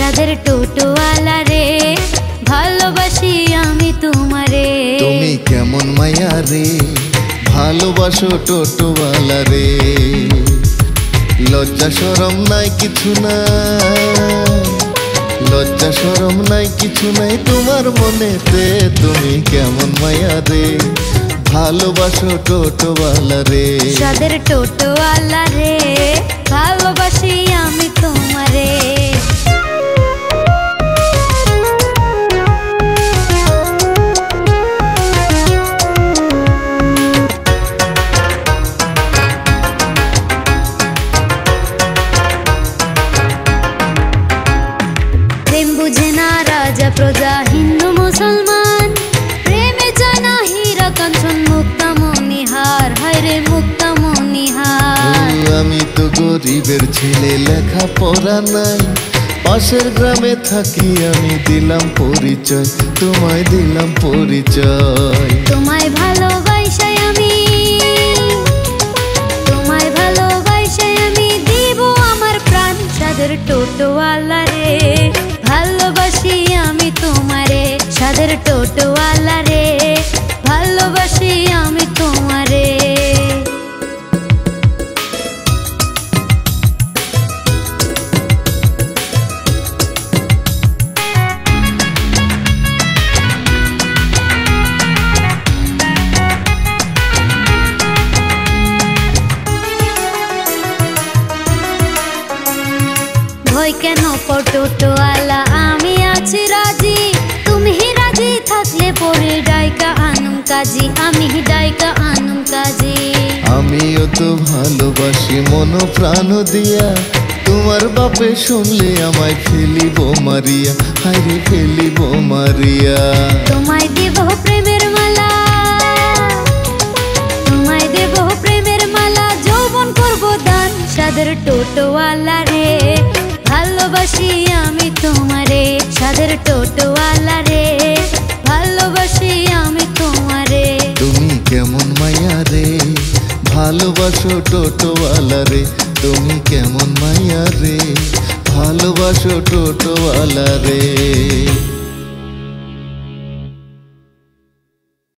সাদের টোটোওয়ালা রে ভালোবাসি আমি তোমারে। তুমি কেমন মায়া রে ভালোবাসো টোটোওয়ালা রে। লজ্জা শরম নাই কিছু নাই, লজ্জা শরম নাই কিছু নাই তোমার মনেতে। তুমি কেমন মায়া রে ভালোবাসো টোটোওয়ালা রে। সাদের টোটোওয়ালা রে ভালোবাসি আমি তোমারে। প্রেম বুঝে না রাজা প্রজা হিন্দু মুসলমান, প্রেমে জানা হীরা কাঞ্চন মুক্তা মনিহার, হায় রে মুক্তা মনিহার। আমি তো গরিবের ছেলে লেখা পড়া নাই, পাশের গ্রামে থাকি আমি দিলাম পরিচয়, তোমায় দিলাম পরিচয়। তোমায় ভালোবাসাই আমি, তোমায় ভালোবাসাই আমি দিব আমার প্রাণ। সাদের টোটোওয়ালা রে ভালোবাসি আমি তোমারে। সাদের টোটোওয়ালা রে ভালোবাসি আমি তোমারে। ভয় কেন টোটোওয়ালা আমি আছি রাজি, তুমি রাজি থাকলে পরে ডাইকা আনুম কাজী, আমি ডাইকা আনুম কাজী। আমিও তো ভালোবাসি মন প্রাণ দিয়া, তোমার বাপে শুনলে আমায় ফেলিব মারিয়া, হায়রে ফেলিব মারিয়া। তোমায় দেব প্রেমের মালা, তোমায় দেব প্রেমের মালা, যৌবন করব দান। সাদের টোটোওয়ালা রে ভালোবাসি আমি তোমারে। সাদের টোটোওয়ালা রে ভালোবাসি আমি তোমারে। তুমি কেমন মায়া রে ভালোবাসো টোটোওয়ালা রে। তুমি কেমন মায়া রে ভালোবাসো টোটোওয়ালা রে।